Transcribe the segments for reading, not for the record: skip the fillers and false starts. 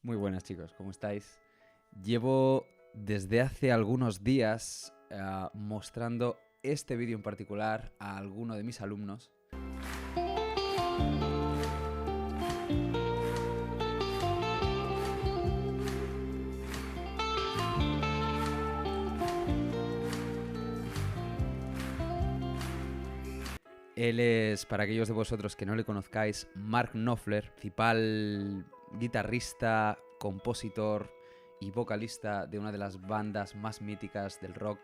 Muy buenas chicos, ¿cómo estáis? Llevo desde hace algunos días mostrando este vídeo en particular a alguno de mis alumnos. Él es, para aquellos de vosotros que no le conozcáis, Mark Knopfler, principal guitarrista, compositor y vocalista de una de las bandas más míticas del rock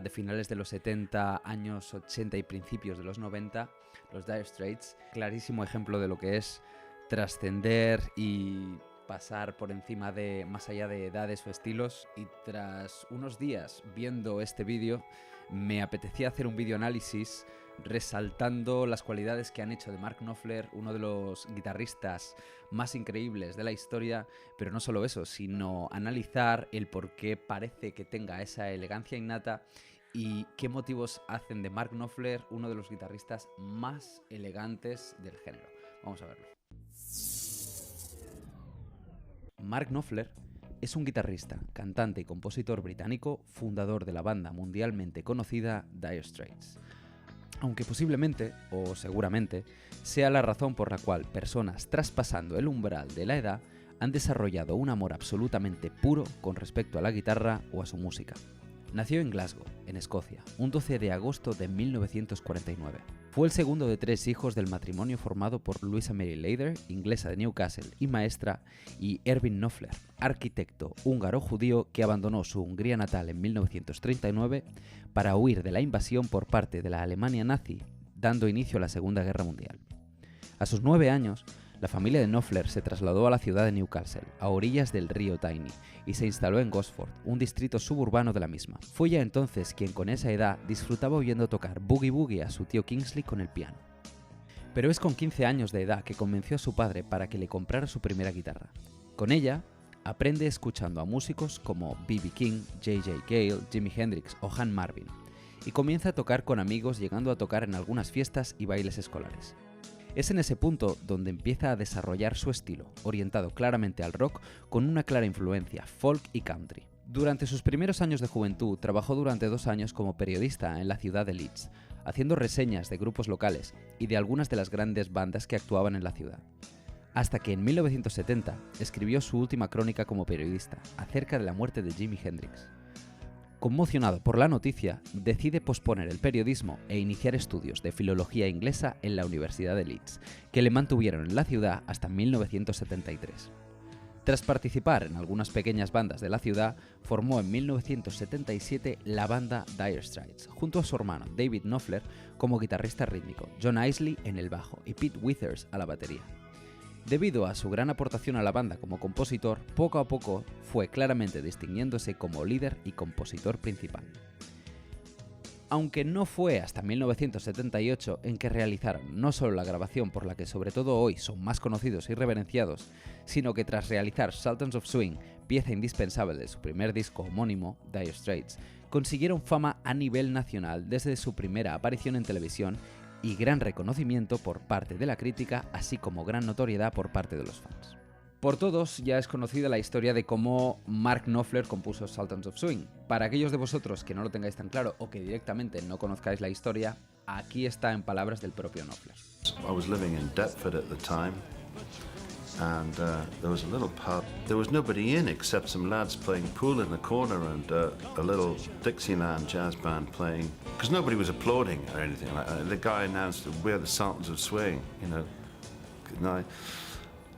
de finales de los 70, años 80 y principios de los 90, los Dire Straits. Clarísimo ejemplo de lo que es trascender y pasar por encima de, más allá de edades o estilos. Y tras unos días viendo este vídeo, me apetecía hacer un vídeo análisis resaltando las cualidades que han hecho de Mark Knopfler uno de los guitarristas más increíbles de la historia, pero no solo eso, sino analizar el por qué parece que tenga esa elegancia innata y qué motivos hacen de Mark Knopfler uno de los guitarristas más elegantes del género. Vamos a verlo. Mark Knopfler es un guitarrista, cantante y compositor británico, fundador de la banda mundialmente conocida Dire Straits. Aunque posiblemente, o seguramente, sea la razón por la cual personas traspasando el umbral de la edad han desarrollado un amor absolutamente puro con respecto a la guitarra o a su música. Nació en Glasgow, en Escocia, un 12 de agosto de 1949. Fue el segundo de 3 hijos del matrimonio formado por Louisa Mary Leather, inglesa de Newcastle y maestra, y Erwin Knopfler, arquitecto húngaro-judío que abandonó su Hungría natal en 1939 para huir de la invasión por parte de la Alemania nazi, dando inicio a la Segunda Guerra Mundial. A sus 9 años, la familia de Knopfler se trasladó a la ciudad de Newcastle, a orillas del río Tyne, y se instaló en Gosford, un distrito suburbano de la misma. Fue ya entonces quien con esa edad disfrutaba oyendo tocar Boogie Boogie a su tío Kingsley con el piano. Pero es con 15 años de edad que convenció a su padre para que le comprara su primera guitarra. Con ella, aprende escuchando a músicos como B.B. King, J.J. Cale, Jimi Hendrix o Han Marvin, y comienza a tocar con amigos, llegando a tocar en algunas fiestas y bailes escolares. Es en ese punto donde empieza a desarrollar su estilo, orientado claramente al rock con una clara influencia folk y country. Durante sus primeros años de juventud trabajó durante 2 años como periodista en la ciudad de Leeds, haciendo reseñas de grupos locales y de algunas de las grandes bandas que actuaban en la ciudad. Hasta que en 1970 escribió su última crónica como periodista, acerca de la muerte de Jimi Hendrix. Conmocionado por la noticia, decide posponer el periodismo e iniciar estudios de filología inglesa en la Universidad de Leeds, que le mantuvieron en la ciudad hasta 1973. Tras participar en algunas pequeñas bandas de la ciudad, formó en 1977 la banda Dire Straits, junto a su hermano David Knopfler como guitarrista rítmico, John Isley en el bajo y Pete Withers a la batería. Debido a su gran aportación a la banda como compositor, poco a poco fue claramente distinguiéndose como líder y compositor principal. Aunque no fue hasta 1978 en que realizaron no solo la grabación por la que sobre todo hoy son más conocidos y reverenciados, sino que tras realizar Sultans of Swing, pieza indispensable de su primer disco homónimo, Dire Straits, consiguieron fama a nivel nacional desde su primera aparición en televisión y gran reconocimiento por parte de la crítica, así como gran notoriedad por parte de los fans. Por todos ya es conocida la historia de cómo Mark Knopfler compuso Sultans of Swing. Para aquellos de vosotros que no lo tengáis tan claro o que directamente no conozcáis la historia, aquí está en palabras del propio Knopfler. I was living in Deptford at the time, and there was a little pub. There was nobody in except some lads playing pool in the corner and a little Dixieland jazz band playing. Because nobody was applauding or anything like that. The guy announced, "We're the Sultans of Swing," you know.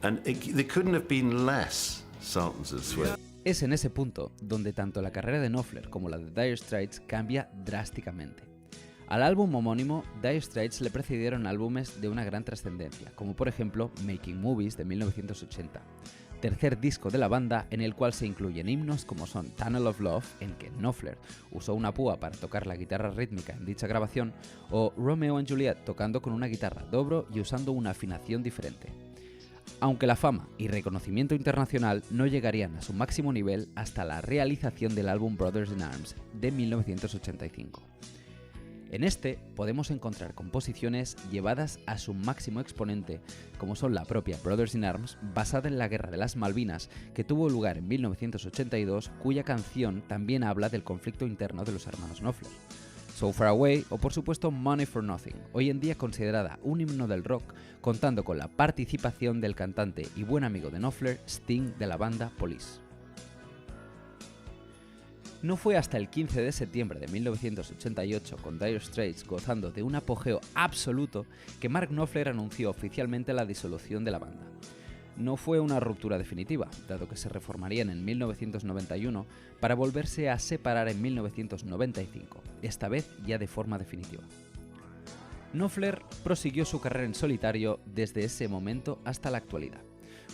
And they couldn't have been less Sultans of Swing. Es en ese punto donde tanto la carrera de Knopfler como la de Dire Straits cambia drásticamente. Al álbum homónimo, Dire Straits le precedieron álbumes de una gran trascendencia, como por ejemplo Making Movies de 1980, tercer disco de la banda en el cual se incluyen himnos como son Tunnel of Love, en que Knopfler usó una púa para tocar la guitarra rítmica en dicha grabación, o Romeo and Juliet tocando con una guitarra dobro y usando una afinación diferente. Aunque la fama y reconocimiento internacional no llegarían a su máximo nivel hasta la realización del álbum Brothers in Arms de 1985. En este podemos encontrar composiciones llevadas a su máximo exponente, como son la propia Brothers in Arms, basada en la Guerra de las Malvinas, que tuvo lugar en 1982, cuya canción también habla del conflicto interno de los hermanos Knopfler. So Far Away o por supuesto Money for Nothing, hoy en día considerada un himno del rock, contando con la participación del cantante y buen amigo de Knopfler, Sting, de la banda Police. No fue hasta el 15 de septiembre de 1988, con Dire Straits gozando de un apogeo absoluto, que Mark Knopfler anunció oficialmente la disolución de la banda. No fue una ruptura definitiva, dado que se reformarían en 1991 para volverse a separar en 1995, esta vez ya de forma definitiva. Knopfler prosiguió su carrera en solitario desde ese momento hasta la actualidad,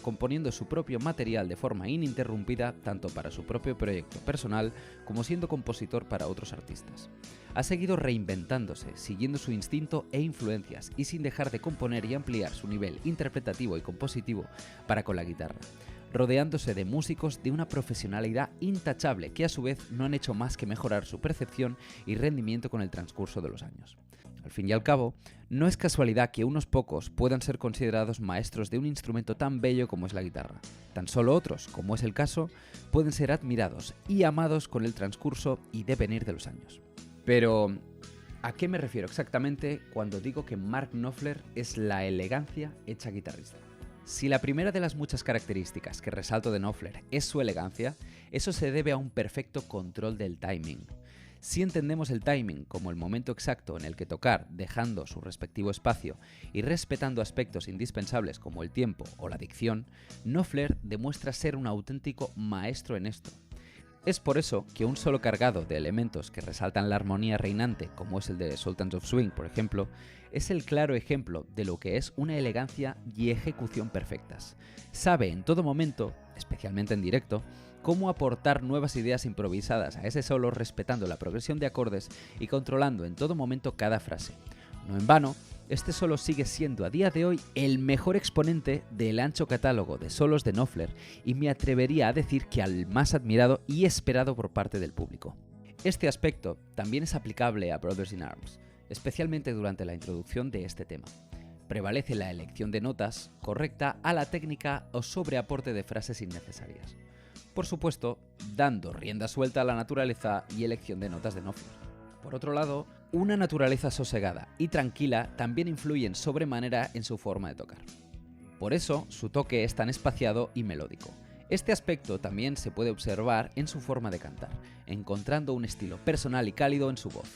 componiendo su propio material de forma ininterrumpida tanto para su propio proyecto personal como siendo compositor para otros artistas. Ha seguido reinventándose, siguiendo su instinto e influencias y sin dejar de componer y ampliar su nivel interpretativo y compositivo para con la guitarra, rodeándose de músicos de una profesionalidad intachable que a su vez no han hecho más que mejorar su percepción y rendimiento con el transcurso de los años. Al fin y al cabo, no es casualidad que unos pocos puedan ser considerados maestros de un instrumento tan bello como es la guitarra. Tan solo otros, como es el caso, pueden ser admirados y amados con el transcurso y devenir de los años. Pero, ¿a qué me refiero exactamente cuando digo que Mark Knopfler es la elegancia hecha guitarrista? Si la primera de las muchas características que resalto de Knopfler es su elegancia, eso se debe a un perfecto control del timing. Si entendemos el timing como el momento exacto en el que tocar dejando su respectivo espacio y respetando aspectos indispensables como el tiempo o la dicción, Knopfler demuestra ser un auténtico maestro en esto. Es por eso que un solo cargado de elementos que resaltan la armonía reinante, como es el de Sultans of Swing, por ejemplo, es el claro ejemplo de lo que es una elegancia y ejecución perfectas. Sabe en todo momento, especialmente en directo, cómo aportar nuevas ideas improvisadas a ese solo respetando la progresión de acordes y controlando en todo momento cada frase. No en vano, este solo sigue siendo a día de hoy el mejor exponente del ancho catálogo de solos de Knopfler y me atrevería a decir que al más admirado y esperado por parte del público. Este aspecto también es aplicable a Brothers in Arms, especialmente durante la introducción de este tema. Prevalece la elección de notas correcta a la técnica o sobreaporte de frases innecesarias. Por supuesto, dando rienda suelta a la naturaleza y elección de notas de Knopfler. Por otro lado, una naturaleza sosegada y tranquila también influyen sobremanera en su forma de tocar. Por eso, su toque es tan espaciado y melódico. Este aspecto también se puede observar en su forma de cantar, encontrando un estilo personal y cálido en su voz.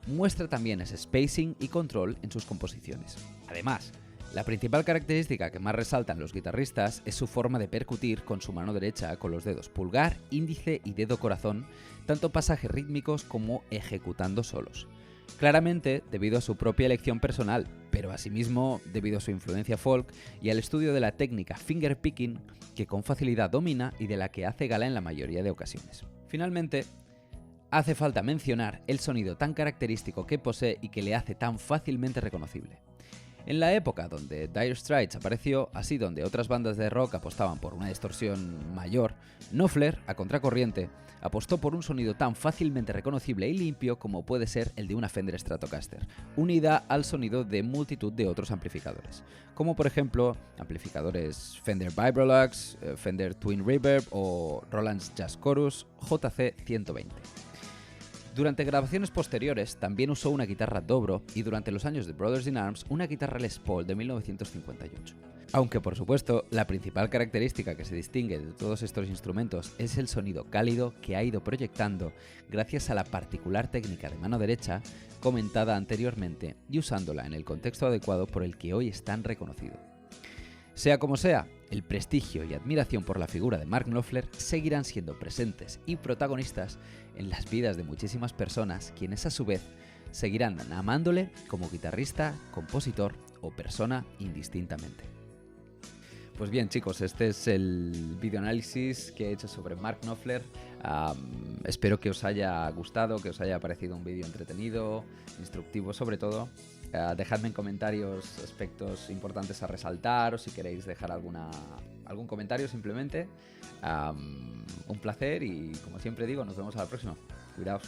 Muestra también ese spacing y control en sus composiciones. Además, la principal característica que más resaltan los guitarristas es su forma de percutir con su mano derecha con los dedos pulgar, índice y dedo corazón, tanto pasajes rítmicos como ejecutando solos. Claramente debido a su propia elección personal, pero asimismo debido a su influencia folk y al estudio de la técnica finger picking que con facilidad domina y de la que hace gala en la mayoría de ocasiones. Finalmente, hace falta mencionar el sonido tan característico que posee y que le hace tan fácilmente reconocible. En la época donde Dire Straits apareció, así donde otras bandas de rock apostaban por una distorsión mayor, Knopfler, a contracorriente, apostó por un sonido tan fácilmente reconocible y limpio como puede ser el de una Fender Stratocaster, unida al sonido de multitud de otros amplificadores, como por ejemplo amplificadores Fender Vibrolux, Fender Twin Reverb o Roland's Jazz Chorus JC120. Durante grabaciones posteriores también usó una guitarra Dobro y durante los años de Brothers in Arms una guitarra Les Paul de 1958. Aunque por supuesto la principal característica que se distingue de todos estos instrumentos es el sonido cálido que ha ido proyectando gracias a la particular técnica de mano derecha comentada anteriormente y usándola en el contexto adecuado por el que hoy es tan reconocido. Sea como sea, el prestigio y admiración por la figura de Mark Knopfler seguirán siendo presentes y protagonistas en las vidas de muchísimas personas, quienes a su vez seguirán amándole como guitarrista, compositor o persona indistintamente. Pues bien chicos, este es el videoanálisis que he hecho sobre Mark Knopfler. Espero que os haya gustado, que os haya parecido un vídeo entretenido, instructivo sobre todo. Dejadme en comentarios aspectos importantes a resaltar o si queréis dejar algún comentario simplemente. Un placer y como siempre digo, nos vemos a la próxima. Cuidaos.